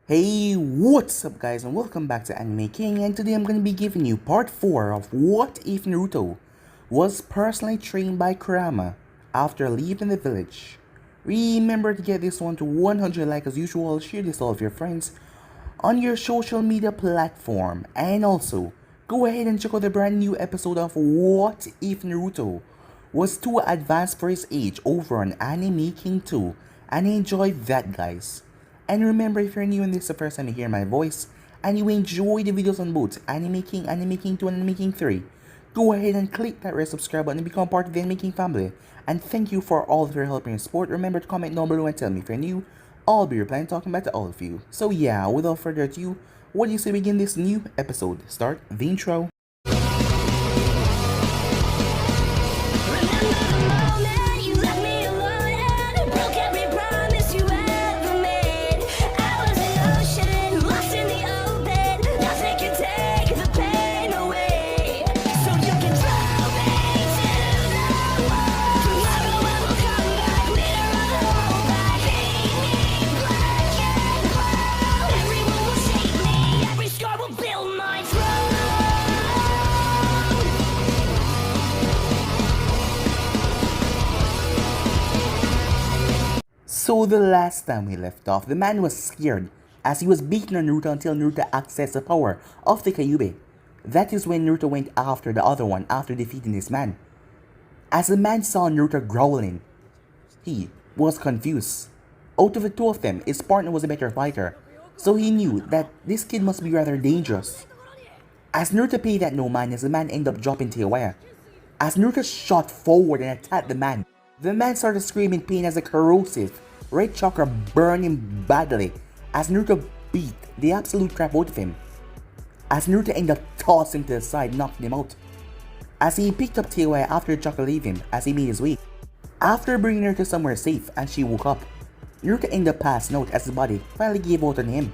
Hey, what's up guys and welcome back to Anime King, and today I'm going to be giving you part 4 of What If Naruto was personally trained by Kurama after leaving the village. Remember to get this one to 100 likes as usual, share this all with your friends on your social media platform, and also go ahead and check out the brand new episode of What If Naruto was too advanced for his age over on Anime King 2, and enjoy that guys. And remember, if you're new and this is the first time you hear my voice and you enjoy the videos on both Anime King 2 and Anime King 3, go ahead and click that red subscribe button and become part of the Anime King family. And thank you for all of your help and support. Remember to comment down below and tell me if you're new. I'll be replying talking back to all of you. So yeah, without further ado, what do you say we begin this new episode? Start the intro. So the last time we left off, the man was scared as he was beating on Naruto until Naruto accessed the power of the Kyuubi. That is when Naruto went after the other one after defeating this man. As the man saw Naruto growling, he was confused. Out of the two of them, his partner was a better fighter, so he knew that this kid must be rather dangerous. As Naruto paid that no man, as the man ended up dropping Teiwaya. As Naruto shot forward and attacked the man started screaming in pain as a corrosive red chakra burned him badly as Naruto beat the absolute crap out of him. As Naruto ended up tossing to the side, knocking him out. As he picked up Teiwaya after the chakra leave him as he made his way. After bringing her to somewhere safe and she woke up, Naruto ended up passing out as his body finally gave out on him.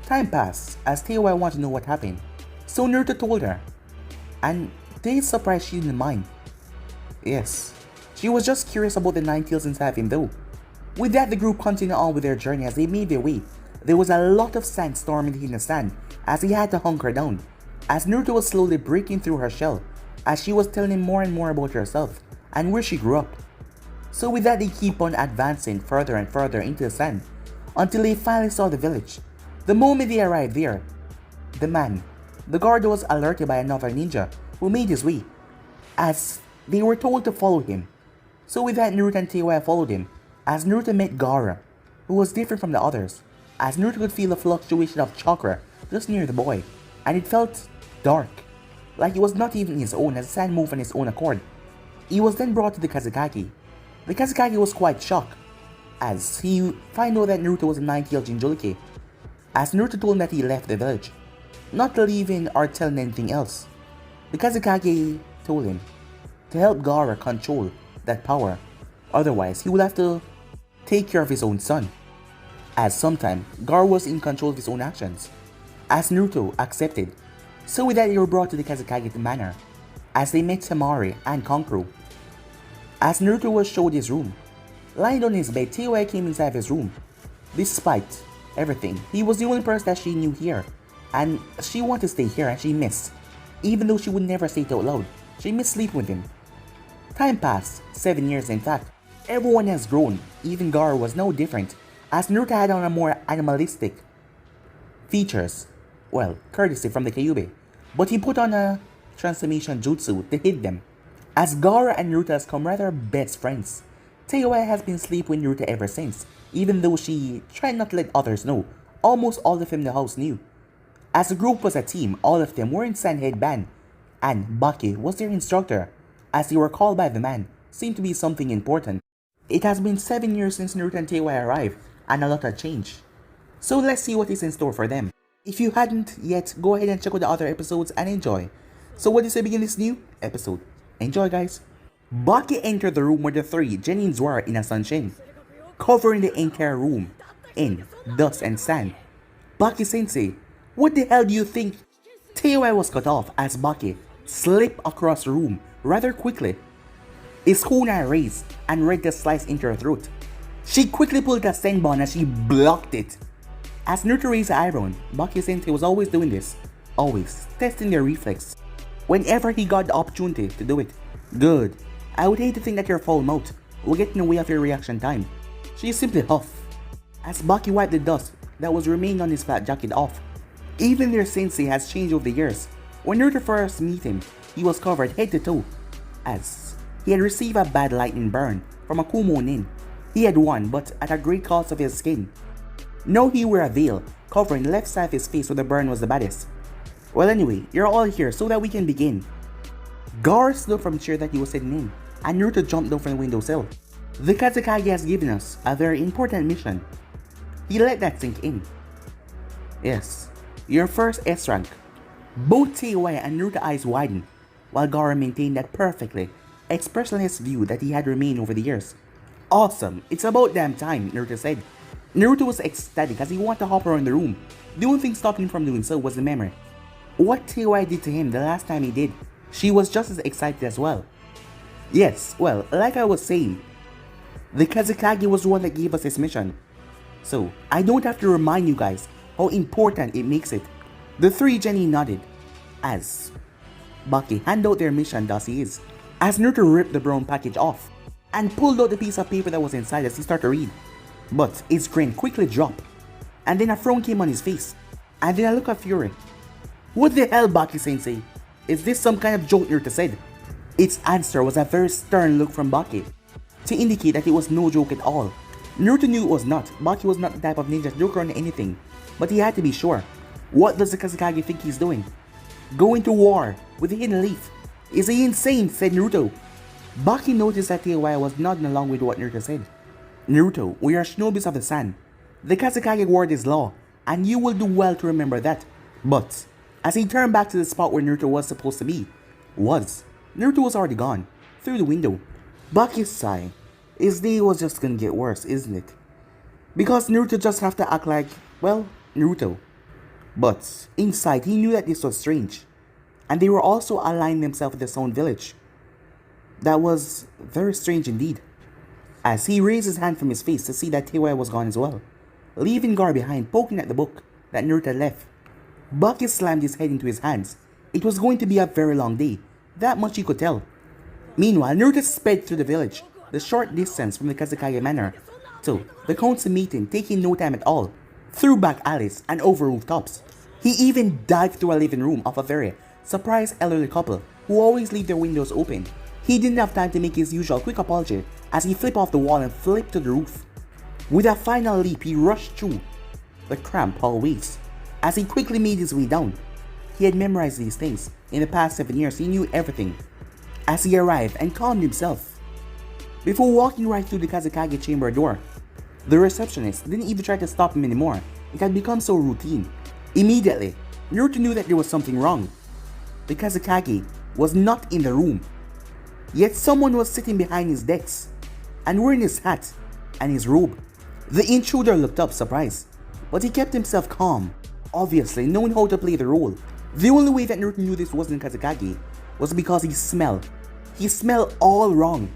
Time passed as Teiwaya wanted to know what happened, so Naruto told her, and to his surprise she didn't mind. Yes, she was just curious about the 9 tails inside of him though. With that, the group continued on with their journey. As they made their way, there was a lot of sandstorm in the sand as he had to hunker down, as Naruto was slowly breaking through her shell as she was telling him more and more about herself and where she grew up. So with that, they keep on advancing further and further into the sand until they finally saw the village. The moment they arrived there, the guard was alerted by another ninja who made his way, as they were told to follow him. So with that, Naruto and Teiwaya followed him, as Naruto met Gaara, who was different from the others, as Naruto could feel a fluctuation of chakra just near the boy, and it felt dark, like it was not even his own as the sand moved on his own accord. He was then brought to the Kazekage. The Kazekage was quite shocked, as he found out that Naruto was a 9-tailed Jinchuriki, as Naruto told him that he left the village, not leaving or telling anything else. The Kazekage told him to help Gaara control that power, otherwise he would have to take care of his own son, as sometime Gaara was in control of his own actions, as Naruto accepted. So with that, they were brought to the Kazekage manor, as they met Temari and Kankuro. As Naruto was showed his room, lying on his bed, Teiwaya came inside of his room. Despite everything, he was the only person that she knew here, and she wanted to stay here and she missed, even though she would never say it out loud, she missed sleeping with him. Time passed, 7 years in fact. Everyone has grown, even Gaara was no different, as Naruto had on a more animalistic features, well, courtesy from the Kyuubi, but he put on a transformation jutsu to hide them. As Gaara and Naruto has become rather best friends, Teiwaya has been sleeping with Naruto ever since, even though she tried not to let others know. Almost all of them in the house knew. As the group was a team, all of them were in sand headband, and Baki was their instructor, as they were called by the man, seemed to be something important. It has been 7 years since Naruto and Teiwaya arrived, and a lot had changed. So let's see what is in store for them. If you hadn't yet, go ahead and check out the other episodes and enjoy. So what is to begin this new episode? Enjoy guys! Baki entered the room where the 3 Genins were in a sunshine, covering the entire room in dust and sand. Baki sensei, what the hell do you think? Teiwaya was cut off as Baki slipped across the room rather quickly. His kunai raised and ready to slice into her throat. She quickly pulled a senbon as she blocked it, As Naruto raised the eyebrow, Baki Sensei was always doing this. Always testing their reflex. Whenever he got the opportunity to do it. Good. I would hate to think that your foul mouth will get in the way of your reaction time. She simply huffed. As Baki wiped the dust that was remaining on his flat jacket off. Even their sensei has changed over the years. When Naruto first met him, he was covered head to toe. As he had received a bad lightning burn from a Kumo nin. He had won, but at a great cost of his skin. Now he wore a veil, covering the left side of his face where the burn was the baddest. Well anyway, you're all here so that we can begin. Gar stood up from the chair that he was sitting in, and Naruto jumped down from the windowsill. The Kazekage has given us a very important mission. He let that sink in. Yes, your first S rank. Both Teiwai and Naruto's eyes widened, while Gara maintained that perfectly expressionless view that he had remained over the years. Awesome, it's about damn time, Naruto said. Naruto was ecstatic as he wanted to hop around the room. The only thing stopping him from doing so was the memory. What Teiwai did to him the last time he did, she was just as excited as well. Yes, well, like I was saying, the Kazekage was the one that gave us this mission. So, I don't have to remind you guys how important it makes it. The three genin nodded, as Baki handed out their mission dossiers, as Naruto ripped the brown package off, and pulled out the piece of paper that was inside as he started to read. But his grin quickly dropped, and then a frown came on his face, and then a look of fury. What the hell, Baki Sensei? Is this some kind of joke, Naruto said? Its answer was a very stern look from Baki, to indicate that it was no joke at all. Naruto knew it was not. Baki was not the type of ninja to joke around anything, but he had to be sure. What does the Kazekage think he's doing? Going to war with a hidden leaf? Is he insane? Said Naruto. Baki noticed that Teiwai was nodding along with what Naruto said. Naruto, we are shinobis of the sun. The Kazekage word is law, and you will do well to remember that. But, as he turned back to the spot where Naruto was supposed to be, Naruto was already gone, through the window. Baki sighed. His day was just gonna get worse, isn't it? Because Naruto just have to act like, well, Naruto. But, inside he knew that this was strange. And they were also aligning themselves with the Sound Village. That was very strange indeed. As he raised his hand from his face to see that Teiwai was gone as well, leaving Gar behind poking at the book that Naruto left. Baki slammed his head into his hands. It was going to be a very long day, that much he could tell. Meanwhile, Naruto sped through the village, the short distance from the Kazekage Manor, to the council meeting, taking no time at all, through back alleys and over rooftops. He even dived through a living room of a very surprised elderly couple who always leave their windows open. He didn't have time to make his usual quick apology as he flipped off the wall and flipped to the roof. With a final leap, he rushed through the cramped hallways. As he quickly made his way down, he had memorized these things. In the past 7 years, he knew everything. As he arrived and calmed himself, before walking right through the Kazekage chamber door, the receptionist didn't even try to stop him anymore. It had become so routine. Immediately, Naruto knew that there was something wrong. The Kazekage was not in the room. Yet someone was sitting behind his desk and wearing his hat and his robe. The intruder looked up surprised, but he kept himself calm, obviously knowing how to play the role. The only way that Naruto knew this wasn't Kazekage was because he smelled. He smelled all wrong.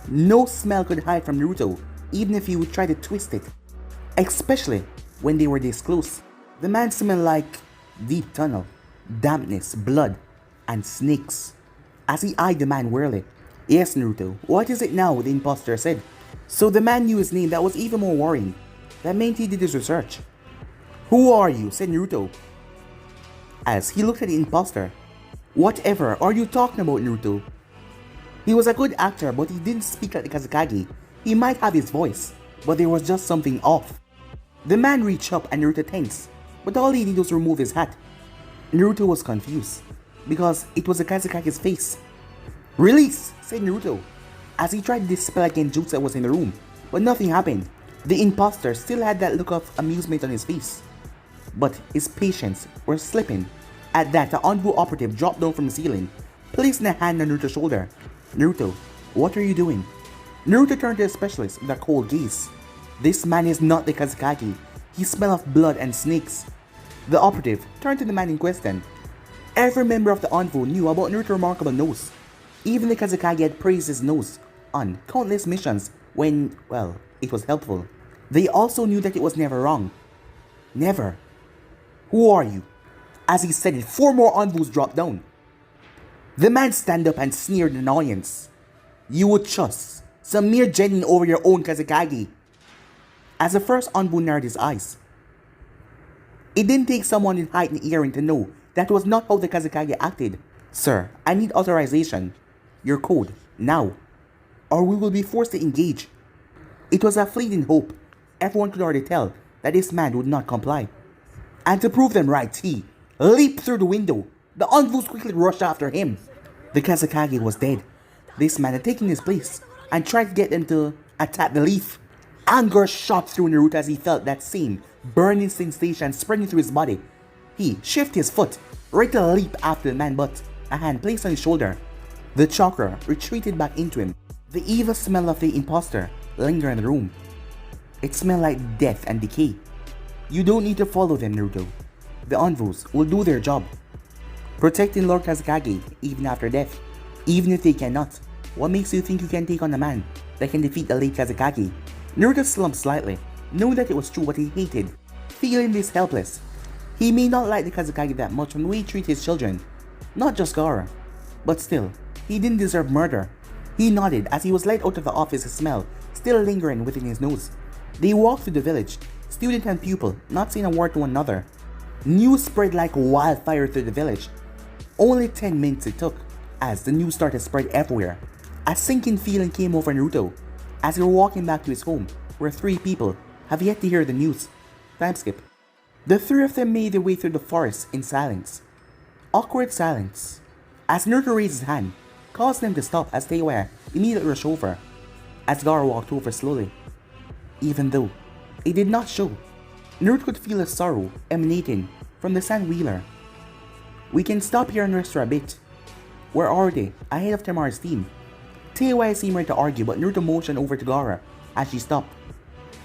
No smell could hide from Naruto, even if he would try to twist it. Especially when they were this close. The man smelled like deep tunnel, dampness, blood, and snakes. As he eyed the man warily. Yes, Naruto, what is it now? The imposter said. So the man knew his name. That was even more worrying. That meant he did his research. Who are you? Said Naruto, as he looked at the imposter. Whatever are you talking about, Naruto? He was a good actor, but he didn't speak like the Kazekage. He might have his voice, but there was just something off. The man reached up and Naruto tensed, but all he did was remove his hat. Naruto was confused, because it was the Kazekage's face. Release, said Naruto, as he tried to dispel again jutsu that was in the room, but nothing happened. The imposter still had that look of amusement on his face, but his patience was slipping. At that, the Anbu operative dropped down from the ceiling, placing a hand on Naruto's shoulder. Naruto, what are you doing? Naruto turned to the specialist with a cold gaze. This man is not the Kazekage. He smells of blood and snakes. The operative turned to the man in question. Every member of the Anbu knew about Naruto's remarkable nose. Even the Kazekage had praised his nose on countless missions when, well, it was helpful. They also knew that it was never wrong. Never. Who are you? As he said it, 4 more envoys dropped down. The man stand up and sneered in annoyance. You would trust some mere genin over your own Kazekage. As the first envoy narrowed his eyes. It didn't take someone in heightened hearing to know that was not how the Kazekage acted. Sir, I need authorization. Your code, now. Or we will be forced to engage. It was a fleeting hope. Everyone could already tell that this man would not comply. And to prove them right, he leaped through the window. The envoys quickly rushed after him. The Kazekage was dead. This man had taken his place and tried to get them to attack the leaf. Anger shot through Naruto as he felt that same burning sensation spreading through his body. He shifted his foot, ready to leap after the man, but a hand placed on his shoulder. The chakra retreated back into him. The evil smell of the imposter lingered in the room. It smelled like death and decay. You don't need to follow them, Naruto. The envoys will do their job. Protecting Lord Kazekage even after death. Even if they cannot, what makes you think you can take on a man that can defeat the late Kazekage? Naruto slumped slightly, knowing that it was true what he hated, feeling this helpless. He may not like the Kazekage that much from the way he treated his children, not just Gaara, but still, he didn't deserve murder. He nodded as he was led out of the office, his smell still lingering within his nose. They walked through the village, student and pupil not saying a word to one another. News spread like wildfire through the village. Only 10 minutes it took as the news started to spread everywhere. A sinking feeling came over Naruto as he was walking back to his home, where 3 people have yet to hear the news. Time skip. The 3 of them made their way through the forest in silence. Awkward silence. As Naruto raised his hand, caused them to stop as they were immediately rushed over. As Gaara walked over slowly. Even though it did not show, Naruto could feel a sorrow emanating from the sand wheeler. We can stop here and rest for a bit. We're already ahead of Tamara's team. Teiwai seemed ready to argue, but Naruto motioned over to Gaara as she stopped.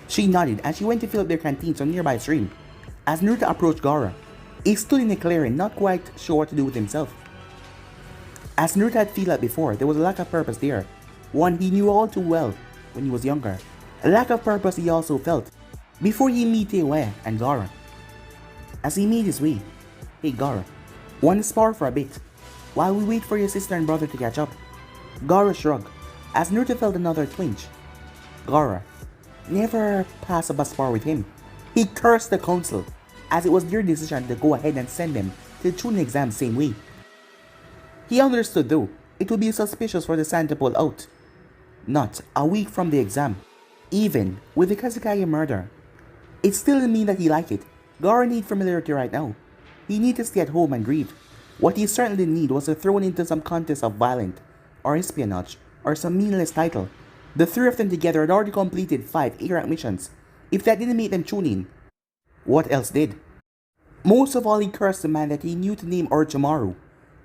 She nodded and she went to fill up their canteens from nearby stream. As Naruto approached Gaara, he stood in a clearing, not quite sure what to do with himself. As Naruto had felt like before, there was a lack of purpose there, one he knew all too well when he was younger. A lack of purpose he also felt before he met Teiwai and Gaara. As he made his way, hey Gaara, wanna spar for a bit, while we wait for your sister and brother to catch up? Gaara shrugged, as Naruto felt another twinge. Gaara never passed up a spar with him. He cursed the council, as it was their decision to go ahead and send them to the Chunin exam same way. He understood though, it would be suspicious for the Sand to pull out. Not a week from the exam, even with the Kazekage murder. It still didn't mean that he liked it. Gaara needed familiarity right now. He needed to stay at home and grieve. What he certainly didn't need was to throw into some contest of violence, or espionage, or some meaningless title. The 3 of them together had already completed 5 A-rank missions. If that didn't make them Chunin, what else did? Most of all, he cursed the man that he knew to name Orochimaru.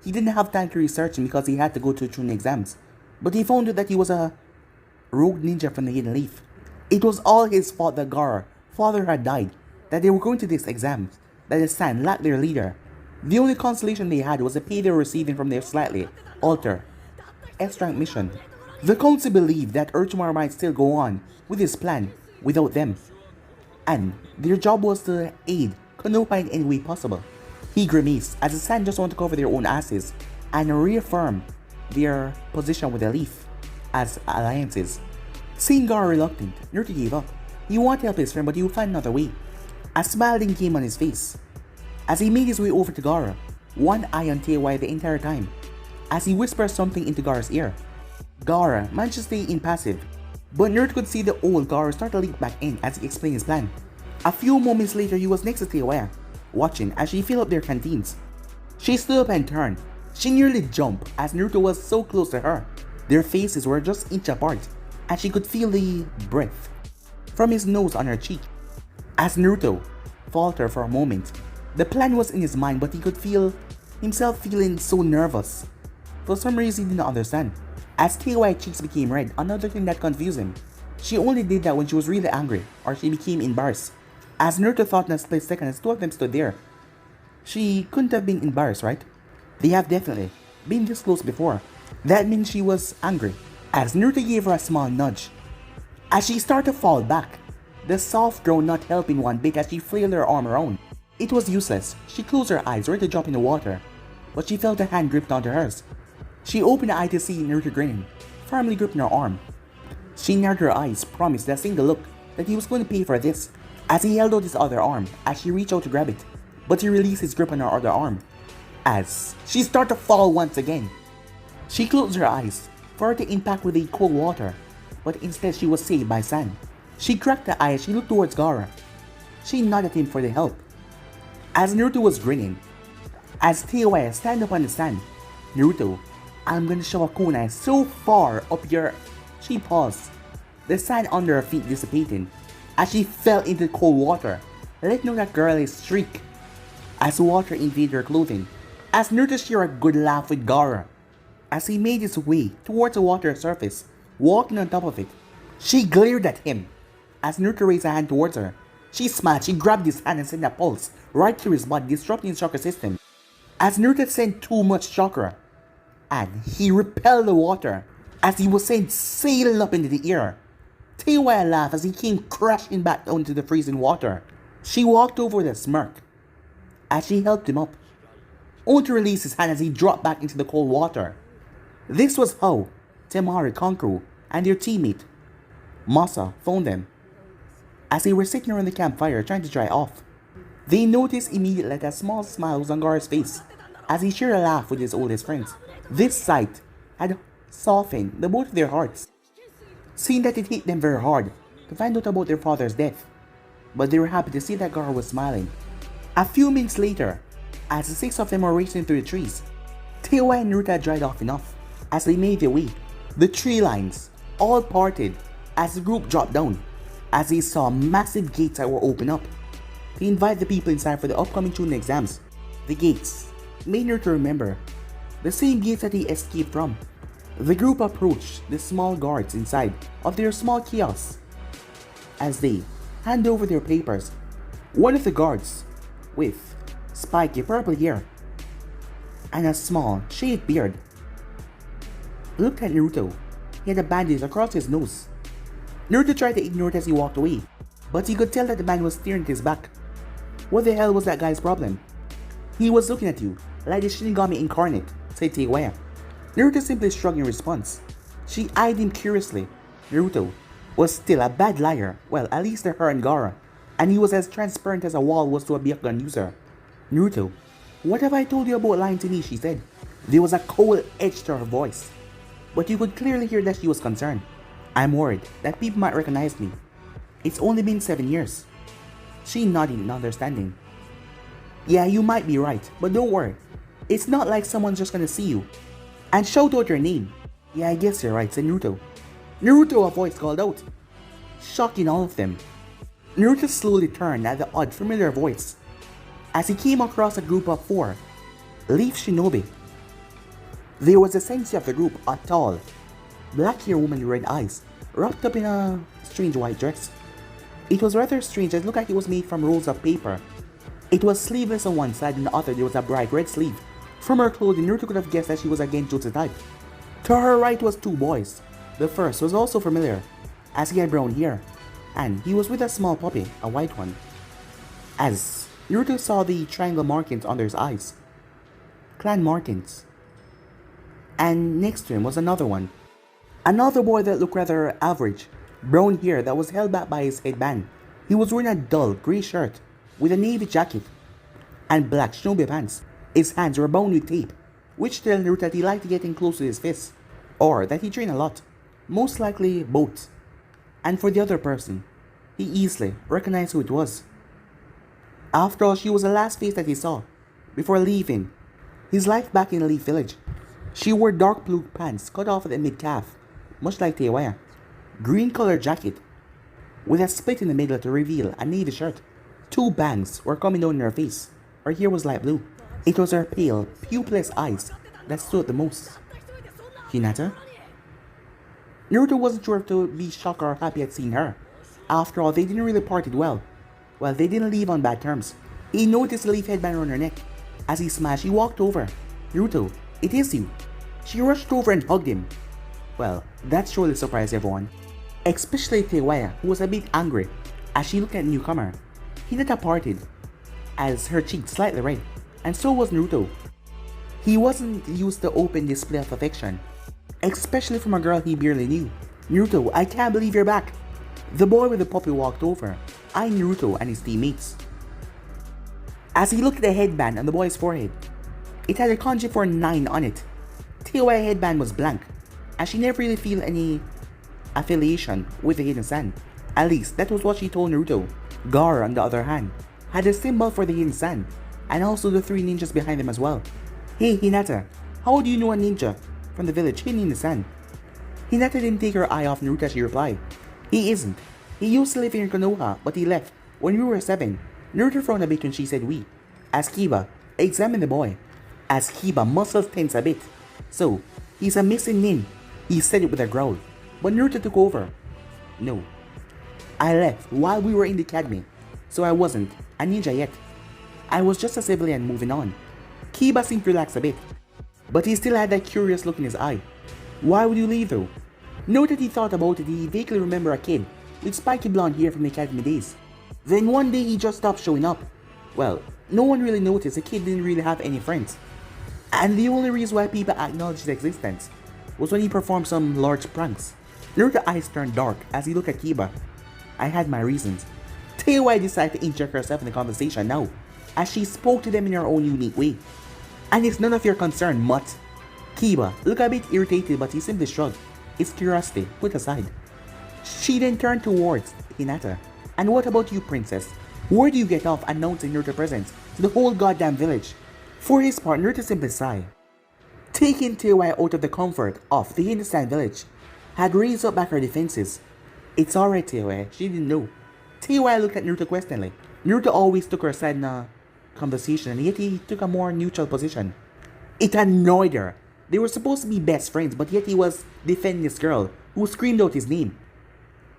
He didn't have time to research him because he had to go to Chunin exams, but he found out that he was a rogue ninja from the Hidden Leaf. It was all his fault that Gaara's father had died, that they were going to this exam, that the Sand lacked their leader. The only consolation they had was the pay they were receiving from their slightly altered S-rank mission. The council believed that Orochimaru might still go on with his plan without them, and their job was to aid Konoha in any way possible. He grimaced as the Sand just want to cover their own asses and reaffirm their position with the Leaf as alliances. Seeing Gaara reluctant, Naruto gave up. He wanted to help his friend, but he would find another way. A smile then came on his face as he made his way over to Gaara, one eye on Teiwai the entire time, as he whispered something into Gaara's ear. Gaara managed to stay impassive, but Naruto could see the old Gaara start to leak back in as he explained his plan. A few moments later, he was next to Teiwai, watching as she filled up their canteens. She stood up and turned. She nearly jumped as Naruto was so close to her. Their faces were just inch apart, and she could feel the breath from his nose on her cheek. As Naruto faltered for a moment, the plan was in his mind, but he could feel himself feeling so nervous. For some reason he did not understand. As Teiwai's cheeks became red, another thing that confused him. She only did that when she was really angry, or she became embarrassed. As Naruto thought in a split second as 2 of them stood there, she couldn't have been embarrassed, right? They have definitely been this close before. That means she was angry. As Naruto gave her a small nudge. As she started to fall back, the soft ground not helping one bit as she flailed her arm around. It was useless. She closed her eyes ready to drop in the water, but she felt a hand gripped onto hers. She opened her eye to see Naruto grinning, firmly gripping her arm. She narrowed her eyes, promised that single look that he was going to pay for this, as he held out his other arm as she reached out to grab it, but he released his grip on her other arm, as she started to fall once again. She closed her eyes for her to impact with the cold water, but instead she was saved by sand. She cracked her eye as she looked towards Gaara. She nodded at him for the help. As Naruto was grinning, as Teiwaya stand up on the sand, Naruto, I'm gonna shove a kunai so far up your... She paused, the sand under her feet dissipating, as she fell into the cold water, letting out that girlish shriek as water invaded her clothing. As Naruto shared a good laugh with Gaara, as he made his way towards the water surface, walking on top of it. She glared at him. As Naruto raised a hand towards her, she smiled. She grabbed his hand and sent a pulse right through his body, disrupting his chakra system. As Naruto sent too much chakra, and he repelled the water as he was sent sailing up into the air. Teiwaya laughed as he came crashing back down to the freezing water. She walked over with a smirk as she helped him up, only to release his hand as he dropped back into the cold water. This was how Temari, Kankuro, and their teammate Masa found them, as they were sitting around the campfire trying to dry off. They noticed immediately that a small smile was on Gaara's face as he shared a laugh with his oldest friends. This sight had softened the both of their hearts, seeing that it hit them very hard to find out about their father's death, but they were happy to see that Gaara was smiling. A few minutes later, as the six of them were racing through the trees, Teiwaya and Naruto had dried off enough. As they made their way, the tree lines all parted as the group dropped down, as they saw massive gates that were opened up to invite the people inside for the upcoming Chunin exams. The gates made Naruto remember the same gates that he escaped from. The group approached the small guards inside of their small kiosks as they hand over their papers. One of the guards, with spiky purple hair and a small shaved beard, looked at Naruto. He had a bandage across his nose. Naruto tried to ignore it as he walked away, but he could tell that the man was staring at his back. What the hell was that guy's problem? He was looking at you like the Shinigami incarnate, said Teiwaya. Naruto simply shrugged in response. She eyed him curiously. Naruto was still a bad liar, well, at least to her and Gaara, and he was as transparent as a wall was to a Byakugan user. Naruto, what have I told you about lying to me? She said. There was a cold edge to her voice, but you could clearly hear that she was concerned. I'm worried that people might recognize me. It's only been 7 years. She nodded in understanding. Yeah, you might be right, but don't worry. It's not like someone's just gonna see you and shout out your name. Yeah, I guess you're right, said Naruto. Naruto, a voice called out, shocking all of them. Naruto slowly turned at the odd familiar voice as he came across a group of 4 Leaf Shinobi. There was the sensei of the group, a tall, black-haired woman with red eyes, wrapped up in a strange white dress. It was rather strange as it looked like it was made from rolls of paper. It was sleeveless on one side and the other there was a bright red sleeve. From her clothing, Naruto could have guessed that she was a Genjutsu type. To her right was 2 boys. The first was also familiar, as he had brown hair, and he was with a small puppy, a white one. As Naruto saw the triangle markings under his eyes, clan markings. And next to him was another one. Another boy that looked rather average, brown hair that was held back by his headband. He was wearing a dull grey shirt with a navy jacket and black shinobi pants. His hands were bound with tape, which told Naruto that he liked getting close to his fists, or that he trained a lot, most likely both. And for the other person, he easily recognized who it was. After all, she was the last face that he saw before leaving his life back in the Leaf Village. She wore dark blue pants cut off at the mid-calf, much like Teiwaya, green colored jacket with a split in the middle to reveal a navy shirt. 2 bangs were coming down in her face. Her hair was light blue. It was her pale, pupilless eyes that stood out the most. Hinata? Naruto wasn't sure if to be shocked or happy at seeing her. After all, they didn't really parted well. Well, they didn't leave on bad terms. He noticed the leaf headband around her neck. As he smashed, he walked over. Naruto, it is you. She rushed over and hugged him. Well, that surely surprised everyone, especially Teiwaya, who was a bit angry. As she looked at the newcomer, Hinata parted, as her cheek slightly red, and so was Naruto. He wasn't used to open display of affection, especially from a girl he barely knew. Naruto, I can't believe you're back. The boy with the puppy walked over, eyeing Naruto and his teammates. As he looked at the headband on the boy's forehead, it had a kanji for 9 on it. Teiwai's headband was blank, as she never really felt any affiliation with the Hidden Sand. At least, that was what she told Naruto. Gaara, on the other hand, had a symbol for the Hidden Sand, and also the 3 ninjas behind them as well. Hey Hinata, how do you know a ninja from the village hidden in the sand? Hinata didn't take her eye off Naruto as she replied. He isn't. He used to live here in Konoha, but he left when we were 7. Naruto frowned a bit when she said we. As Kiba examined the boy. As Kiba muscles tense a bit. So, he's a missing nin. He said it with a growl. But Naruto took over. No. I left while we were in the academy, so I wasn't a ninja yet. I was just a civilian moving on. Kiba seemed to relax a bit, but he still had that curious look in his eye. Why would you leave though? Now that he thought about it, he vaguely remembered a kid with spiky blonde hair from the academy days. Then one day he just stopped showing up. Well, no one really noticed the kid didn't really have any friends. And the only reason why people acknowledged his existence was when he performed some large pranks. Naruto's eyes turned dark as he looked at Kiba. I had my reasons. Teiwai decided to inject herself in the conversation now, as she spoke to them in her own unique way. And it's none of your concern, mutt. Kiba looked a bit irritated, but he simply shrugged, his curiosity put aside. She then turned towards Hinata. And what about you, princess? Where do you get off announcing Naruto's presence to the whole goddamn village? For his part, Naruto simply sighed. Taking Teiwai out of the comfort of the Hidden Sand village had raised up back her defenses. It's alright, Teiwai, she didn't know. Teiwai looked at Naruto questioningly. Naruto always took her side in a conversation, and yet he took a more neutral position. It annoyed her. They were supposed to be best friends, but yet he was defending this girl who screamed out his name.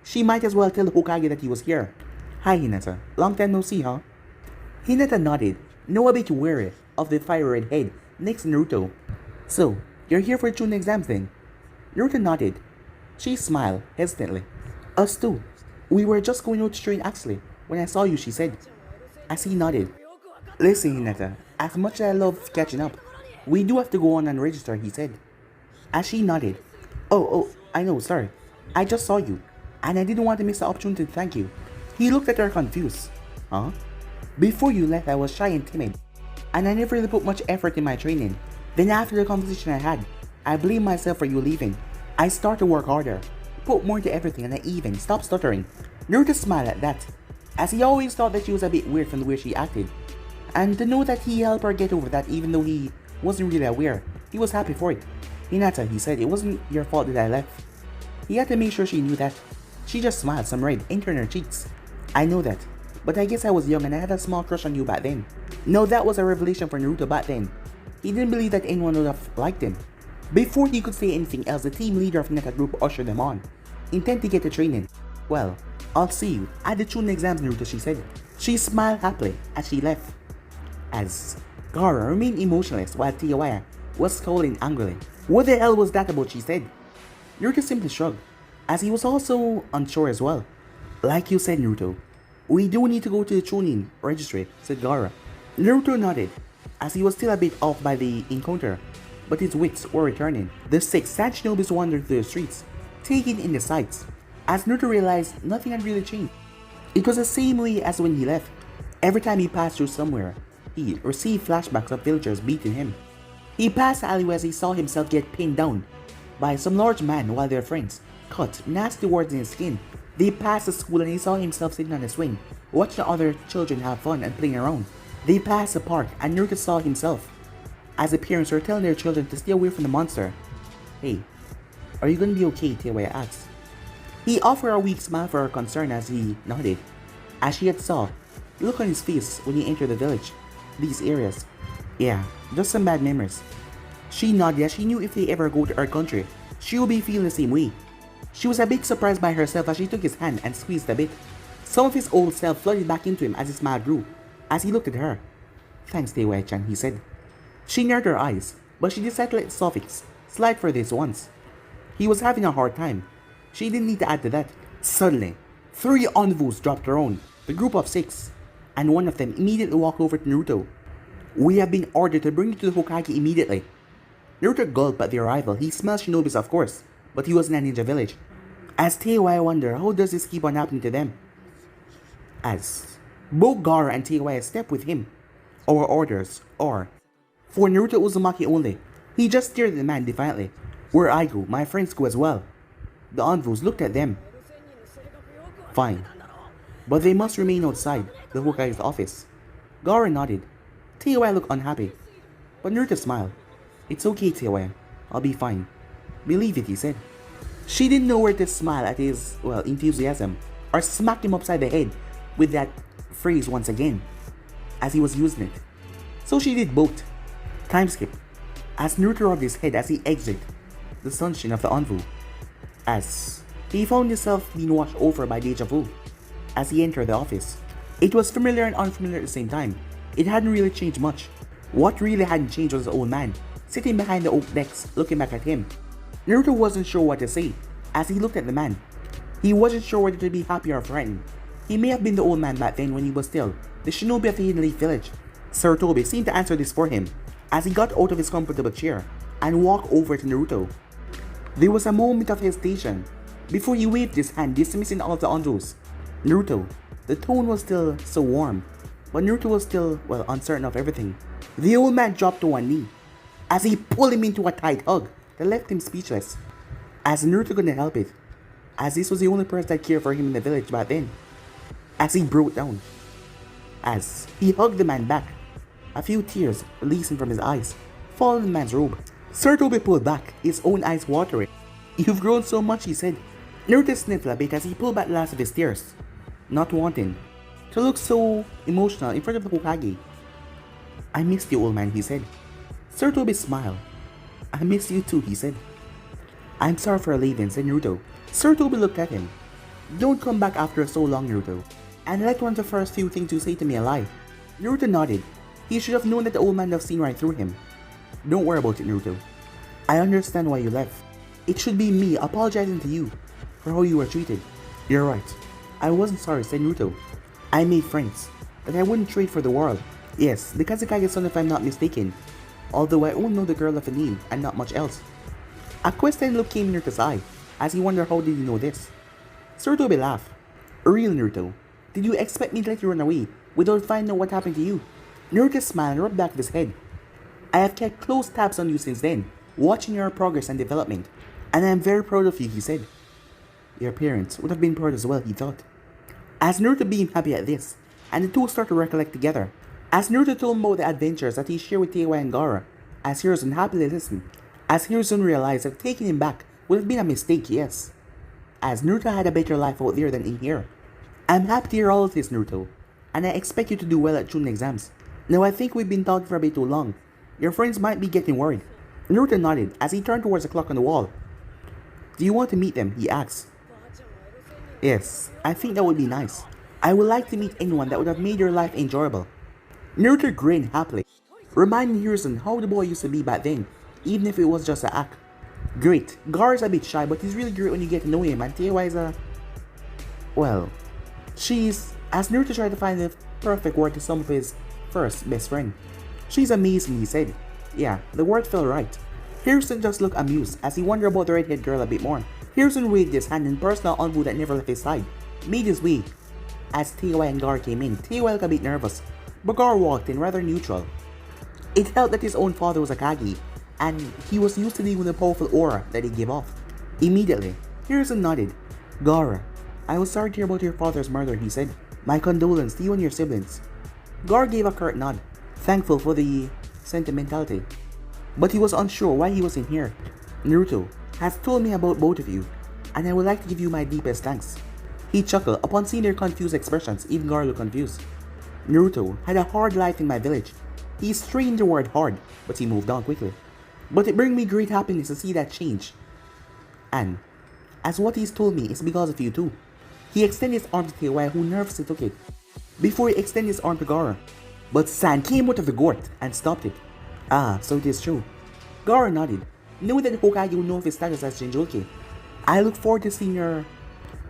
She might as well tell Hokage that he was here. Hi Hinata, long time no see, huh? Hinata nodded, now a bit wary of the fire red head next to Naruto. So, you're here for Chunin exams then? Naruto nodded. She smiled hesitantly. Us too. We were just going out to train actually, when I saw you, she said. As he nodded. Listen, Hinata, as much as I love catching up, we do have to go on and register, he said. As she nodded. Oh, I know, sorry. I just saw you, and I didn't want to miss the opportunity to thank you. He looked at her confused. Huh? Before you left, I was shy and timid, and I never really put much effort in my training. Then after the conversation I had, I blamed myself for you leaving. I started to work harder, put more into everything, and I even stopped stuttering. Naruto smiled at that, as he always thought that she was a bit weird from the way she acted. And to know that he helped her get over that even though he wasn't really aware, he was happy for it. Hinata, he said, it wasn't your fault that I left. He had to make sure she knew that. She just smiled, some red entering her cheeks. I know that, but I guess I was young and I had a small crush on you back then. No, that was a revelation for Naruto back then. He didn't believe that anyone would have liked him. Before he could say anything else, the team leader of Hinata group ushered them on, intent to get to training. Well, I'll see you at the Chunin exams, Naruto, she said. She smiled happily as she left. As Gaara remained emotionless while Teiwai was scowling angrily. What the hell was that about, she said. Naruto simply shrugged, as he was also unsure as well. Like you said, Naruto, we do need to go to the Chunin registry, said Gaara. Naruto nodded, as he was still a bit off by the encounter, but his wits were returning. The 6 Sashinobis wandered through the streets, taking in the sights, as Naruto realized nothing had really changed. It was the same way as when he left. Every time he passed through somewhere, he received flashbacks of villagers beating him. He passed the alleyway as he saw himself get pinned down by some large man while their friends cut nasty words in his skin. They passed the school and he saw himself sitting on a swing, watching other children have fun and playing around. They passed the park and Naruto saw himself as the parents were telling their children to stay away from the monster. Hey, are you gonna be okay? Teiwai asked. He offered a weak smile for her concern as he nodded, as she had saw the look on his face when he entered the village. These areas. Yeah, just some bad memories. She nodded as she knew if they ever go to her country, she would be feeling the same way. She was a bit surprised by herself as she took his hand and squeezed a bit. Some of his old self flooded back into him as his smile grew, as he looked at her. Thanks, Teiwai-chan, he said. She narrowed her eyes, but she decided to let suffix slide for this once. He was having a hard time. She didn't need to add to that. Suddenly, Three envoys dropped their own, the group of 6, and one of them immediately walked over to Naruto. We have been ordered to bring you to the Hokage immediately. Naruto gulped at the arrival. He smelled shinobis, of course, but he was in a ninja village. As TY wondered, how does this keep on happening to them? As both Gaara and TY stepped with him. Our orders are for Naruto Uzumaki only. He just stared at the man defiantly. Where I go, my friends go as well. The envoys looked at them. Fine. But they must remain outside the Hokage's office. Gaara nodded. TY looked unhappy. But Naruto smiled. It's okay, TY. I'll be fine. Believe it, he said. She didn't know where to smile at his, enthusiasm, or smack him upside the head with that phrase once again, as he was using it. So she did both. Time skip. As Naruto rubbed his head as he exited the sunshine of the envoy, as he found himself being washed over by deja vu as he entered the office. It was familiar and unfamiliar at the same time. It hadn't really changed much. What really hadn't changed was the old man, sitting behind the oak desk, looking back at him. Naruto wasn't sure what to say as he looked at the man. He wasn't sure whether to be happy or frightened. He may have been the old man back then when he was still the shinobi of the Hidden Leaf Village. Sarutobi seemed to answer this for him as he got out of his comfortable chair and walked over to Naruto. There was a moment of hesitation before he waved his hand, dismissing all of the envoys. Naruto, the tone was still so warm, but Naruto was still, uncertain of everything. The old man dropped to one knee as he pulled him into a tight hug that left him speechless. As Naruto couldn't help it, as this was the only person that cared for him in the village back then. As he broke down, as he hugged the man back, a few tears releasing from his eyes, falling in the man's robe. Sarutobi pulled back, his own eyes watering. You've grown so much, he said. Naruto sniffled a bit as he pulled back the last of his tears, not wanting to look so emotional in front of the Hokage. I missed you, old man, he said. Sarutobi smiled. I miss you too, he said. I'm sorry for leaving, said Naruto. Sarutobi looked at him. Don't come back after so long, Naruto. And let one of the first few things you say to me alive. Naruto nodded. He should have known that the old man would have seen right through him. Don't worry about it, Naruto. I understand why you left. It should be me apologizing to you for how you were treated. You're right. I wasn't sorry, said Naruto. I made friends that I wouldn't trade for the world. Yes, the Kazekage's son if I'm not mistaken. Although I only know the girl of a name and not much else. A questioning look came in Naruto's eye as he wondered how did he know this. Sarutobi laughed. Real Naruto, did you expect me to let you run away without finding out what happened to you? Naruto smiled and rubbed back his head. I have kept close tabs on you since then, watching your progress and development, and I am very proud of you, he said. Your parents would have been proud as well, he thought. As Naruto beamed happy at this, and the two started to recollect together, as Naruto told him about the adventures that he shared with Teiwa and Gaara, as Hiruzen happily listened, as Hiruzen realized that taking him back would have been a mistake, yes. As Naruto had a better life out there than in here. I'm happy to hear all of this, Naruto, and I expect you to do well at Chunin exams. Now I think we've been talking for a bit too long. Your friends might be getting worried. Naruto nodded as he turned towards the clock on the wall. Do you want to meet them? He asked. Yes, I think that would be nice. I would like to meet anyone that would have made your life enjoyable. Naruto grinned happily, reminding Hiruzen how the boy used to be back then, even if it was just an act. Great, Gaara's a bit shy, but he's really great when you get to know him, and Teiwa is she's, as Naruto tried to find the perfect word to sum up his first best friend. She's amazing, he said. Yeah, the word felt right. Hiruzen just looked amused as he wondered about the red-haired girl a bit more. Hiruzen waved his hand in personal envoy that never left his side, made his way. As Teiwa and Gaara came in, Teiwa looked a bit nervous, but Gaara walked in rather neutral. It helped that his own father was a Kage, and he was used to dealing with the powerful aura that he gave off. Immediately, Hiruzen nodded. Gaara, I was sorry to hear about your father's murder, he said. My condolences to you and your siblings. Gaara gave a curt nod, thankful for the sentimentality. But he was unsure why he was in here. Naruto has told me about both of you, and I would like to give you my deepest thanks. He chuckled upon seeing their confused expressions, even Gaara looked confused. Naruto had a hard life in my village. He strained the word hard, but he moved on quickly. But it brings me great happiness to see that change. And, as what he's told me is because of you too. He extended his arm to Teiwa, who nervously took it, before he extended his arm to Gaara. But sand came out of the gourd and stopped it. Ah, so it is true. Gaara nodded, knowing that the Hokage would know of his status as Jinchuriki. I look forward to seeing your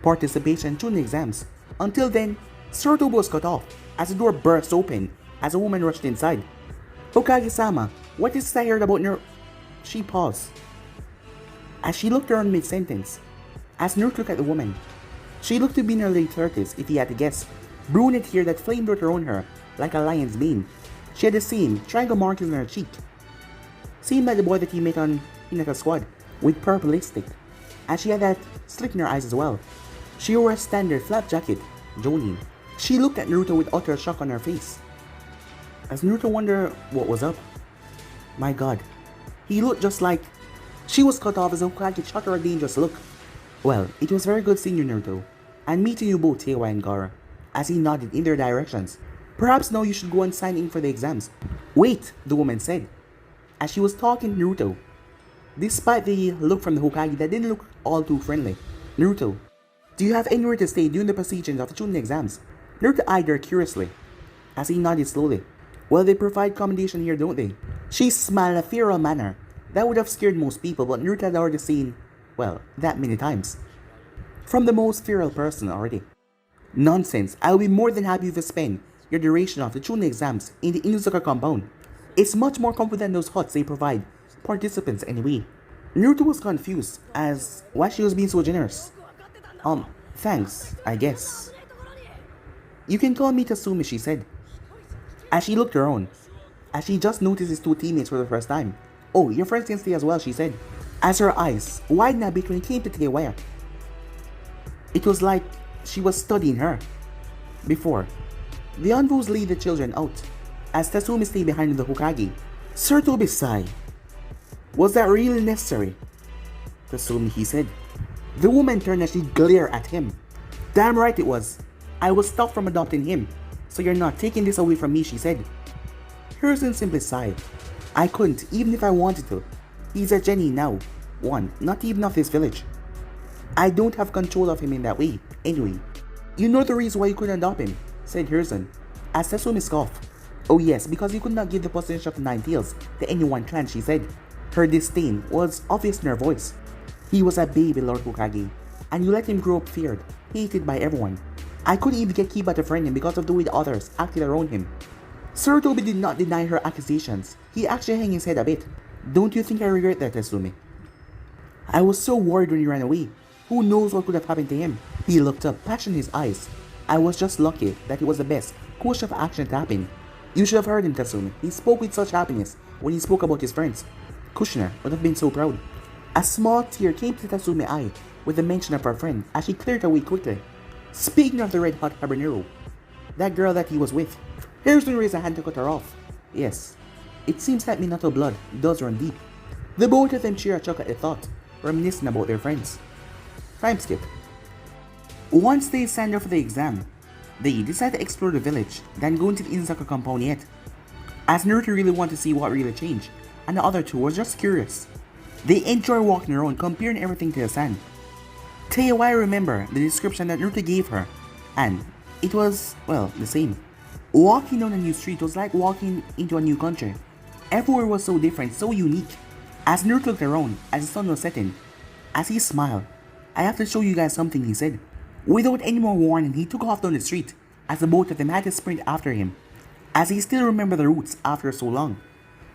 participation in Chunin exams. Until then, Sarutobi was cut off as the door burst open as a woman rushed inside. Hokage-sama, what is this I heard about Naruto? She paused as she looked around mid-sentence. As Naruto looked at the woman, she looked to be in her late 30s if he had to guess. Brunette hair that flamed out around her like a lion's mane. She had the same triangle markings on her cheek. Seemed like the boy that he met on Hinata's squad, with purple lipstick. And she had that slit in her eyes as well. She wore a standard flap jacket, Jonin. She looked at Naruto with utter shock on her face. As Naruto wondered what was up. My god, he looked just like... She was cut off as Hokage shot her a dangerous look. Well, it was very good seeing you, Naruto, and meeting you both, Teiwa and Gaara, as he nodded in their directions. Perhaps now you should go and sign in for the exams. Wait, the woman said, as she was talking to Naruto. Despite the look from the Hokage that didn't look all too friendly. Naruto, do you have anywhere to stay during the procedures of the Chunin exams? Naruto eyed her curiously, as he nodded slowly. Well, they provide accommodation here, don't they? She smiled in a feral manner that would have scared most people, but Naruto had already seen, well, that many times. From the most feral person already. Nonsense, I'll be more than happy to spend your duration of the Chunin exams in the Inuzuka compound. It's much more comfortable than those huts they provide participants anyway. Naruto was confused as why she was being so generous. Thanks, I guess. You can call me Tatsumi, she said, as she looked around, as she just noticed his two teammates for the first time. Oh, your friends can stay as well, she said, as her eyes widened a bit when it came to Teiwa. It was like she was studying her. Before, the envoys lead the children out, as Tatsumi stayed behind the Hokage. Sarutobi sighed. Was that really necessary? Tatsumi, he said. The woman turned as she glared at him. Damn right it was. I was stopped from adopting him, so you're not taking this away from me, she said. Hiruzen simply sighed. I couldn't, even if I wanted to. He's a genie now. One, not even of this village. I don't have control of him in that way. Anyway, you know the reason why you couldn't adopt him, said Hiruzen, as Tatsumi scoffed. Oh yes, because you could not give the possession of the Nine Tails to any one clan, she said. Her disdain was obvious in her voice. He was a baby, Lord Hokage, and you let him grow up feared, hated by everyone. I couldn't even get Kiba to friend him because of the way the others acted around him. Sarutobi did not deny her accusations. He actually hung his head a bit. Don't you think I regret that, Tatsumi? I was so worried when he ran away. Who knows what could have happened to him? He looked up, passion in his eyes. I was just lucky that it was the best course of action to happen. You should have heard him, Tatsumi. He spoke with such happiness when he spoke about his friends. Kushner would have been so proud. A small tear came to Tatsumi's eye with the mention of her friend as she cleared away quickly. Speaking of the red-hot habanero, that girl that he was with, here's the reason I had to cut her off. Yes, it seems that Minato blood does run deep. The both of them share a chuckle at the thought, reminiscing about their friends. Time skip. Once they signed up for the exam, they decided to explore the village, then go into the Inuzuka compound yet. As Naruto really wanted to see what really changed, and the other two were just curious. They enjoy walking around, comparing everything to the sand. Teiwa remember the description that Naruto gave her, and it was, well, the same. Walking down a new street was like walking into a new country. Everywhere was so different, so unique. As Naruto looked around, as the sun was setting, as he smiled, I have to show you guys something, he said. Without any more warning, he took off down the street, as the both of them had to sprint after him, as he still remembered the routes after so long.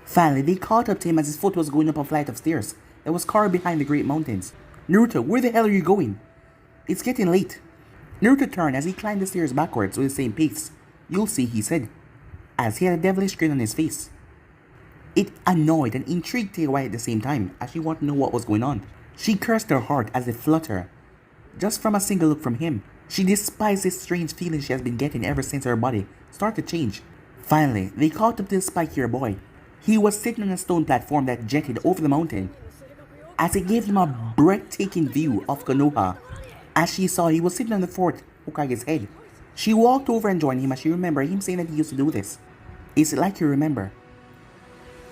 Finally, they caught up to him as his foot was going up a flight of stairs that was carved behind the great mountains. Naruto, where the hell are you going? It's getting late. Naruto turned as he climbed the stairs backwards with the same pace. You'll see, he said, as he had a devilish grin on his face. It annoyed and intrigued Teiwa at the same time, as she wanted to know what was going on. She cursed her heart as it fluttered, just from a single look from him. She despised this strange feeling she has been getting ever since her body started to change. Finally, they caught up to the spikier boy. He was sitting on a stone platform that jetted over the mountain, as it gave them a breathtaking view of Konoha. As she saw he was sitting on the fourth Hokage's head, she walked over and joined him as she remembered him saying that he used to do this. Is it like you remember?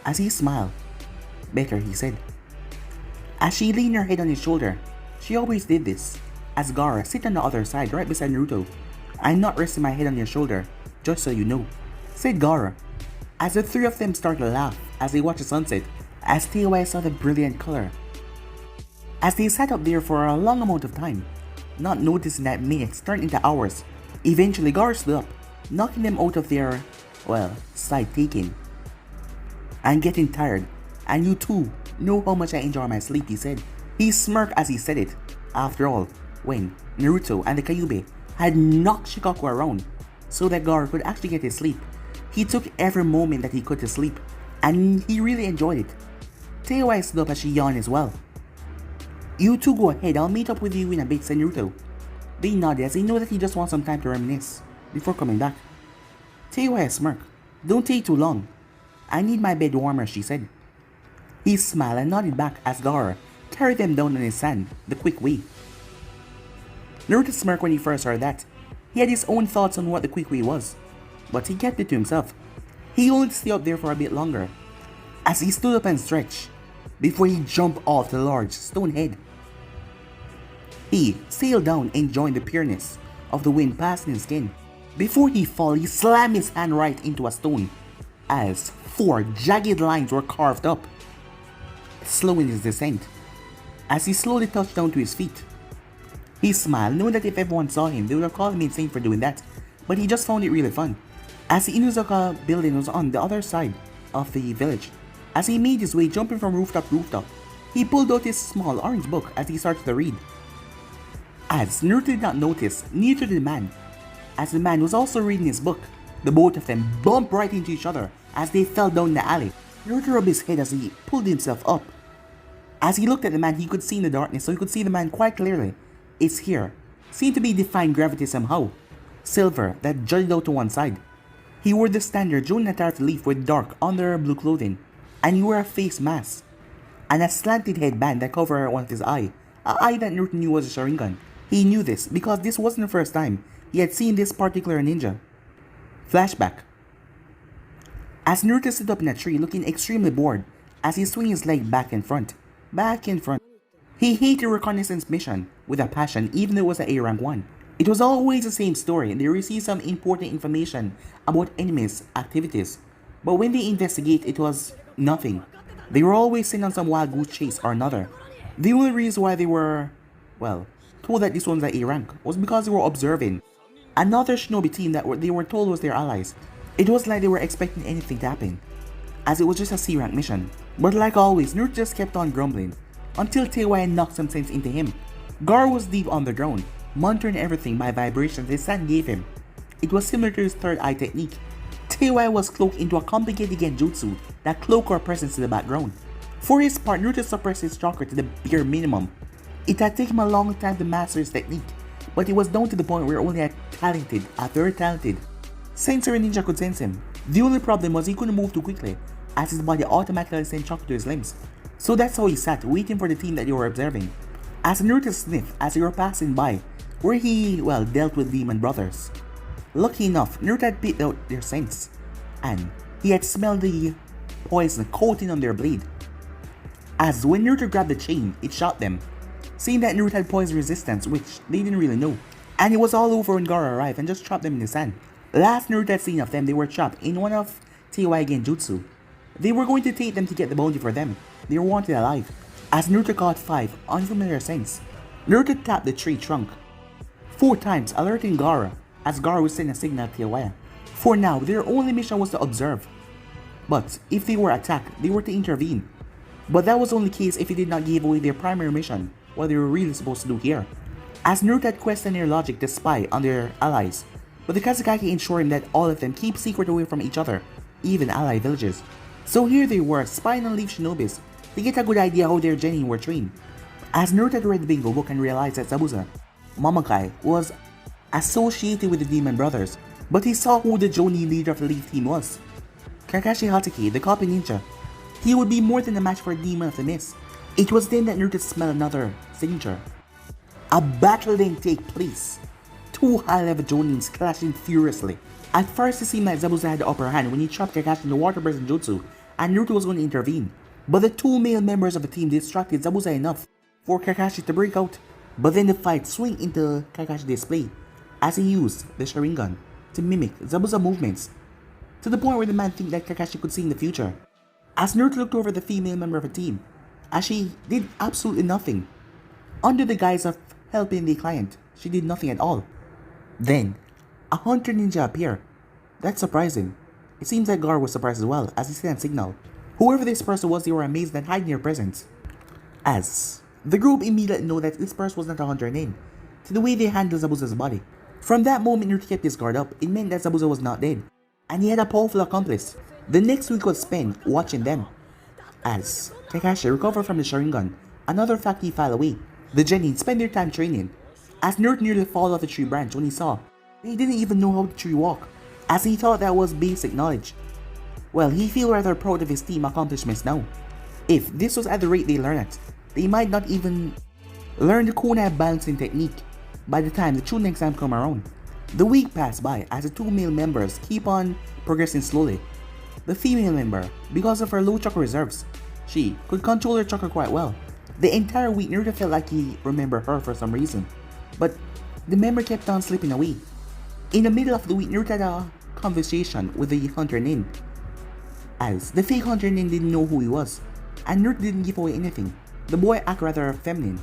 As he smiled. Better, he said. As she leaned her head on his shoulder, she always did this. As Gaara sit on the other side right beside Naruto. I'm not resting my head on your shoulder, just so you know, said Gaara. As the three of them started to laugh as they watched the sunset, as Teiwa saw the brilliant color. As they sat up there for a long amount of time, not noticing that minutes turned into hours. Eventually, Gar stood up, knocking them out of their, well, side taking. "I'm getting tired, and you too know how much I enjoy my sleep," he said. He smirked as he said it. After all, when Naruto and the Kyuubi had knocked Shikaku around so that Gar could actually get his sleep, he took every moment that he could to sleep, and he really enjoyed it. Teiwai stood up as she yawned as well. "You two go ahead, I'll meet up with you in a bit," said Naruto. They nodded as they know that he just wants some time to reminisce before coming back. Teiwai smirked. "Don't take too long. I need my bed warmer," she said. He smiled and nodded back as Gar carried them down on his sand the quick way. Naruto smirked when he first heard that. He had his own thoughts on what the quick way was, but he kept it to himself. He only stayed up there for a bit longer, as he stood up and stretched, before he jumped off the large stone head. He sailed down, enjoying the pureness of the wind passing his skin. Before he fell, he slammed his hand right into a stone, as 4 jagged lines were carved up, slowing his descent. As he slowly touched down to his feet, he smiled, knowing that if everyone saw him, they would have called him insane for doing that, but he just found it really fun. As the Inuzaka building was on the other side of the village, as he made his way jumping from rooftop to rooftop, he pulled out his small orange book as he started to read. As Naruto did not notice, neither did the man. As the man was also reading his book, the both of them bumped right into each other as they fell down the alley. Naruto rubbed his head as he pulled himself up. As he looked at the man, he could see in the darkness, so he could see the man quite clearly. Its hair seemed to be defying gravity somehow, silver that jutted out to one side. He wore the standard Jonin Naruto leaf with dark under blue clothing, and he wore a face mask and a slanted headband that covered one of his eye, an eye that Naruto knew was a Sharingan. He knew this because this wasn't the first time he had seen this particular ninja. Flashback. As Naruto stood up in a tree looking extremely bored as he swung his leg back in front. He hated reconnaissance mission with a passion, even though it was an A rank one. It was always the same story. They received some important information about enemies' activities, but when they investigate, it was nothing. They were always sent on some wild goose chase or another. The only reason why they were, well, told that this one's an A rank was because they were observing another shinobi team that they were told was their allies. It wasn't like they were expecting anything to happen, as it was just a C rank mission. But like always, Naruto just kept on grumbling until Teiwai knocked some sense into him. Gar was deep on the ground, monitoring everything by vibrations his sand gave him. It was similar to his third eye technique. Teiwai was cloaked into a complicated genjutsu that cloaked our presence to the background. For his part, Naruto suppressed his chakra to the bare minimum. It had taken him a long time to master his technique, but it was down to the point where only a very talented sensory ninja could sense him. The only problem was he couldn't move too quickly, as his body automatically sent chakra to his limbs. So that's how he sat, waiting for the team that they were observing. As Naruto sniffed as they were passing by, where he, well, dealt with demon brothers. Lucky enough, Naruto had picked out their scents, and he had smelled the poison coating on their blade. As when Naruto grabbed the chain, it shot them, seeing that Naruto had poison resistance, which they didn't really know. And it was all over when Gaara arrived and just trapped them in the sand. Last Naruto had seen of them, they were trapped in one of Teiwai genjutsu. They were going to take them to get the bounty for them. They were wanted alive. As Naruto caught 5 unfamiliar scents, Naruto tapped the tree trunk 4 times, alerting Gaara, as Gaara would send a signal to Teiwai. For now, their only mission was to observe. But if they were attacked, they were to intervene. But that was only the case if they did not give away their primary mission, what they were really supposed to do here. As Naruto had questioned their logic to spy on their allies, but the Kazekage ensured him that all of them keep secret away from each other, even ally villages. So here they were, spying on Leaf Shinobis to get a good idea how their genin were trained. As Naruto had read the bingo book and realized that Zabuza Momokai was associated with the Demon Brothers, but he saw who the Jonin leader of the Leaf team was. Kakashi Hatake, the copy ninja. He would be more than a match for a Demon of the Mist. It was then that Naruto smelled another signature. A battle then take place. 2 high-level Jonins clashing furiously. At first it seemed like Zabuza had the upper hand when he trapped Kakashi in the water burst jutsu, and Naruto was going to intervene. But the 2 male members of the team distracted Zabuza enough for Kakashi to break out. But then the fight swung into Kakashi's display, as he used the Sharingan to mimic Zabuza's movements, to the point where the man think that Kakashi could see in the future. As Naruto looked over the female member of the team, as she did absolutely nothing, under the guise of helping the client. She did nothing at all. Then, a hunter ninja appeared. That's surprising. It seems that Gar was surprised as well, as he sent a signal. Whoever this person was, they were amazed at hiding their presence. As the group immediately know that this person was not a hunter nin, to the way they handled Zabuza's body. From that moment, Naruto kept his guard up. It meant that Zabuza was not dead, and he had a powerful accomplice. The next week was spent watching them. As Kakashi recovered from the Sharingan, another fact he filed away. The Genin spent their time training. As Naruto nearly fell off the tree branch when he saw they didn't even know how the tree walk, as he thought that was basic knowledge. Well, he feel rather proud of his team accomplishments now. If this was at the rate they learn it, they might not even learn the kunai balancing technique by the time the Chunin exam come around. The week passed by as the two male members keep on progressing slowly. The female member, because of her low chakra reserves, she could control her chakra quite well. The entire week Naruto felt like he remembered her for some reason, but the member kept on slipping away. In the middle of the week, Naruto had a conversation with the hunter nin, as the fake hunter nin didn't know who he was, and Naruto didn't give away anything. The boy acted rather feminine,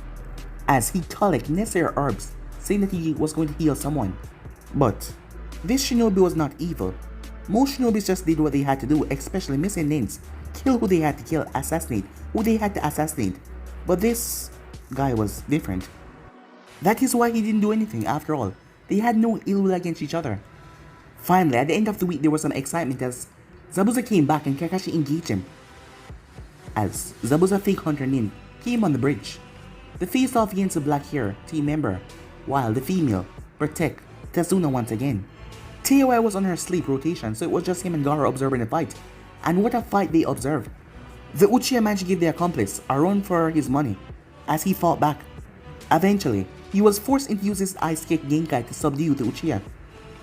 as he collected necessary herbs, saying that he was going to heal someone. But this shinobi was not evil. Most shinobis just did what they had to do, especially missing names, kill who they had to kill, assassinate who they had to assassinate. But this guy was different. That is why he didn't do anything after all. They had no ill will against each other. Finally, at the end of the week, there was some excitement as Zabuza came back and Kakashi engaged him. As Zabuza fake hunter nin came on the bridge, the face-off against the black hair team member, while the female protect Tazuna once again. Teiwai was on her sleep rotation, so it was just him and Gaara observing the fight. And what a fight they observed. The Uchiha managed to give the accomplice a run for his money as he fought back. Eventually, he was forced into use his Ice Kick Genkai to subdue the Uchiha.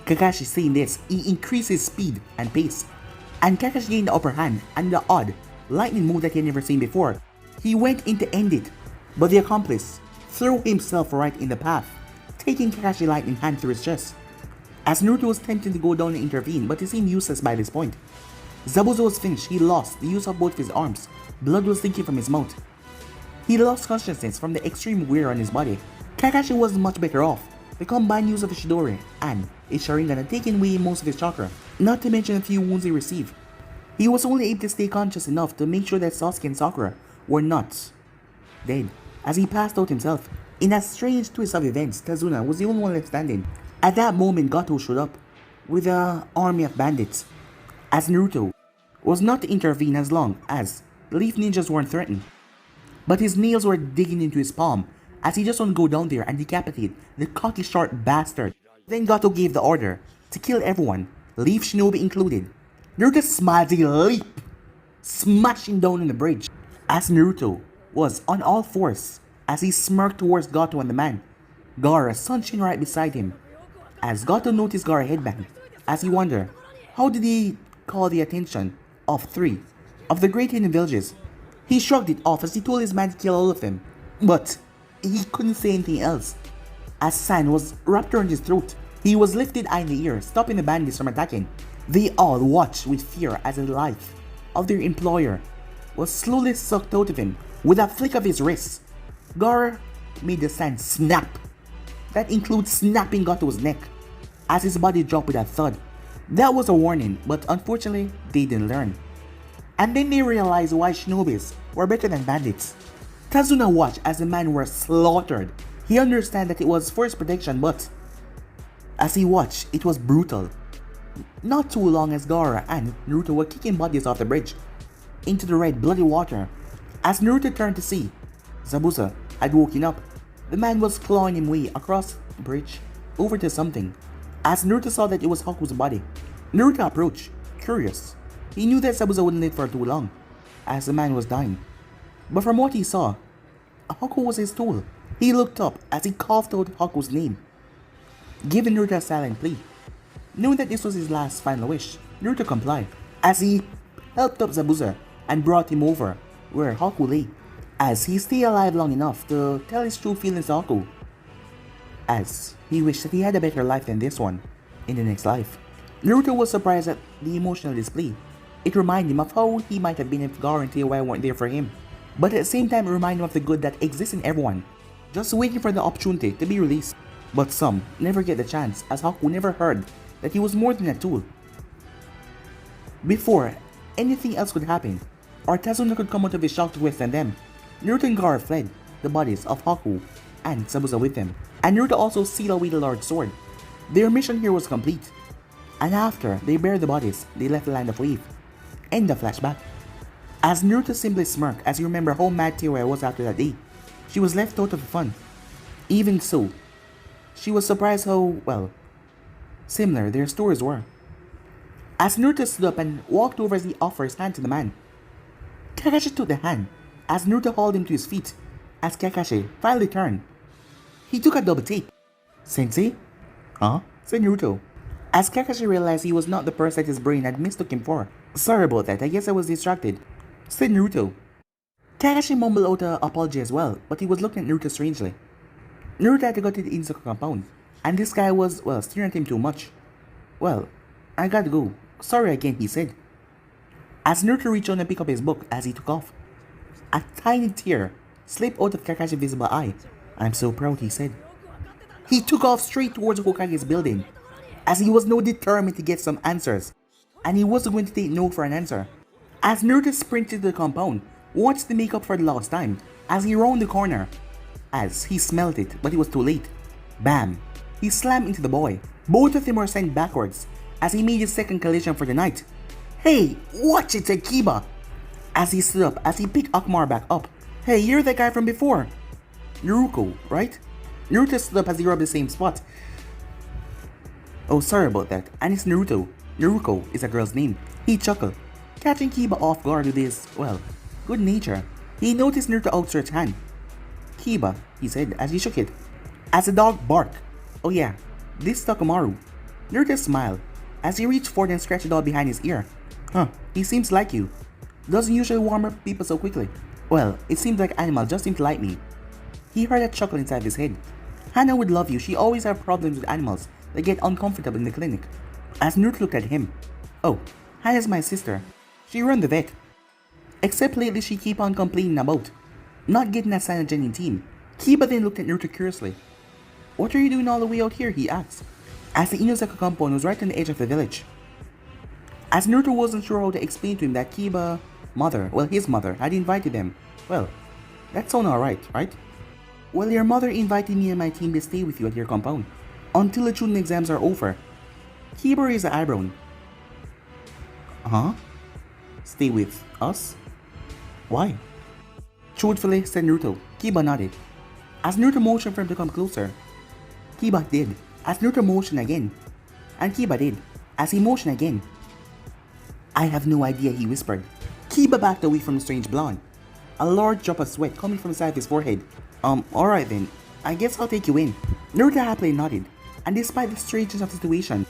Kakashi seeing this, he increased his speed and pace, and Kakashi gained the upper hand, and the odd lightning move that he had never seen before, he went in to end it, but the accomplice threw himself right in the path, taking Kakashi lightning hand through his chest. As Naruto was tempting to go down and intervene, but he seemed useless by this point. Zabuza was finished. He lost the use of both of his arms. Blood was leaking from his mouth. He lost consciousness from the extreme wear on his body. Kakashi was much better off. The combined use of his Chidori and his Sharingan had taken away most of his chakra, not to mention a few wounds he received. He was only able to stay conscious enough to make sure that Sasuke and Sakura were not dead, as he passed out himself. In a strange twist of events, Tazuna was the only one left standing. At that moment, Gato showed up with an army of bandits, as Naruto was not to intervene as long as the Leaf Ninjas weren't threatened. But his nails were digging into his palm, as he just wanted to go down there and decapitate the cocky short bastard. Then Gato gave the order to kill everyone, Leaf Shinobi included. Naruto smiled as he leaped, smashing down on the bridge, as Naruto was on all fours as he smirked towards Gato and the man, Gaara sunshine right beside him. As Gato noticed Gaara headbang, as he wondered, how did he call the attention of 3 of the great hidden villages? He shrugged it off as he told his man to kill all of them, but he couldn't say anything else, as sand was wrapped around his throat. He was lifted high in the air, stopping the bandits from attacking. They all watched with fear as the life of their employer was slowly sucked out of him. With a flick of his wrist, Gaara made the sand snap. That includes snapping Gato's neck, as his body dropped with a thud. That was a warning, but unfortunately, they didn't learn. And then they realized why shinobis were better than bandits. Tazuna watched as the man was slaughtered. He understood that it was for his protection, but as he watched, it was brutal. Not too long as Gaara and Naruto were kicking bodies off the bridge into the red bloody water. As Naruto turned to see, Zabuza had woken up. The man was clawing him way across the bridge over to something. As Naruto saw that it was Haku's body, Naruto approached, curious. He knew that Zabuza wouldn't live for too long, as the man was dying. But from what he saw, Haku was his tool. He looked up as he coughed out Haku's name, giving Naruto a silent plea. Knowing that this was his last final wish, Naruto complied, as he helped up Zabuza and brought him over where Haku lay, as he stayed alive long enough to tell his true feelings to Haku, as he wished that he had a better life than this one in the next life. Naruto was surprised at the emotional display. It reminded him of how he might have been if Gaara and Teiwai weren't there for him, but at the same time it reminded him of the good that exists in everyone, just waiting for the opportunity to be released. But some never get the chance, as Haku never heard that he was more than a tool. Before anything else could happen, or Tazuna could come out of his shock to withstand them, Naruto and Gaara fled, the bodies of Haku and Zabuza with them, and Naruto also sealed away the Lord's sword. Their mission here was complete, and after they buried the bodies, they left the land of Wave. End the flashback. As Naruto simply smirked as he remembered how mad Teruya was after that day, she was left out of the fun. Even so, she was surprised how, well, similar their stories were. As Naruto stood up and walked over as he offered his hand to the man, Kakashi took the hand as Naruto hauled him to his feet. As Kakashi finally turned, he took a double take. Sensei? Huh? Said Naruto. As Kakashi realized he was not the person that his brain had mistook him for. Sorry about that, I guess I was distracted, said Naruto. Kakashi mumbled out an apology as well, but he was looking at Naruto strangely. Naruto had to go to the Inuzuka compound, and this guy was, well, staring at him too much. Well, I gotta go. Sorry again, he said. As Naruto reached on and picked up his book as he took off, a tiny tear slipped out of Kakashi's visible eye. I'm so proud, he said. He took off straight towards Hokage's building, as he was now determined to get some answers, and he wasn't going to take no for an answer. As Naruto sprinted to the compound, watched to make up for the lost time, as he rounded the corner, as he smelled it, but it was too late. Bam! He slammed into the boy. Both of them were sent backwards, as he made his second collision for the night. Hey, watch it, said Kiba! As he stood up, as he picked Akamaru back up. Hey, you're the guy from before. Naruto, right? Naruto stood up as he rubbed the same spot. Oh, sorry about that. And it's Naruto. Naruko is a girl's name. He chuckled, catching Kiba off guard with his, well, good nature. He noticed Naruto outstretched hand. Kiba, he said as he shook it. As the dog barked. Oh yeah, this is Takamaru. Naruto smiled as he reached forward and scratched the dog behind his ear. Huh, he seems like you. Doesn't usually warm up people so quickly. Well, it seems like animals just seem to like me. He heard a chuckle inside his head. Hana would love you. She always has problems with animals that get uncomfortable in the clinic. As Naruto looked at him. Oh, Hana's my sister. She run the vet. Except lately she keep on complaining about not getting a sign of genuine team. Kiba then looked at Naruto curiously. What are you doing all the way out here? He asked. As the Inuzuka compound was right on the edge of the village. As Naruto wasn't sure how to explain to him that Kiba's mother, well his mother, had invited them. Well, that sounds alright, right? Well, your mother invited me and my team to stay with you at your compound until the Chunin exams are over. Kiba raised an eyebrow. Huh? Stay with us? Why? Truthfully, said Naruto. Kiba nodded. As Naruto motioned for him to come closer, Kiba did. As Naruto motioned again, and Kiba did. As he motioned again, I have no idea, he whispered. Kiba backed away from the strange blonde, a large drop of sweat coming from the side of his forehead. Alright then, I guess I'll take you in. Naruto happily nodded, and despite the strangeness of the situation,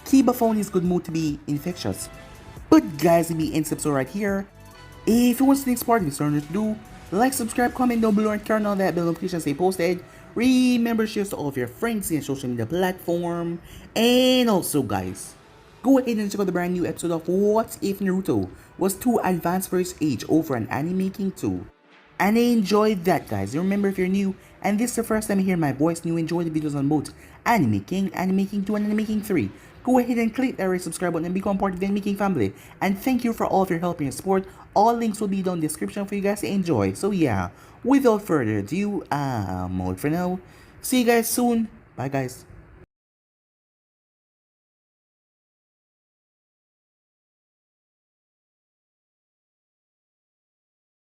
Kiba found his good mood to be infectious. But guys, if we end this episode right here. If you want to see the next part of this, to do, like, subscribe, comment down below, and turn on that bell notification stay posted. Remember, share to all of your friends in social media platform. And also guys, go ahead and check out the brand new episode of What If Naruto Was Too Advanced for His Age over an Anime King 2. And I enjoyed that, guys. Remember, if you're new and this is the first time you hear my voice and you enjoy the videos on both Anime King 2, and Anime King 3, go ahead and click that red subscribe button and become part of the Anime King family. And thank you for all of your help and your support. All links will be down in the description for you guys to enjoy. So yeah, without further ado, I'm out for now. See you guys soon. Bye guys.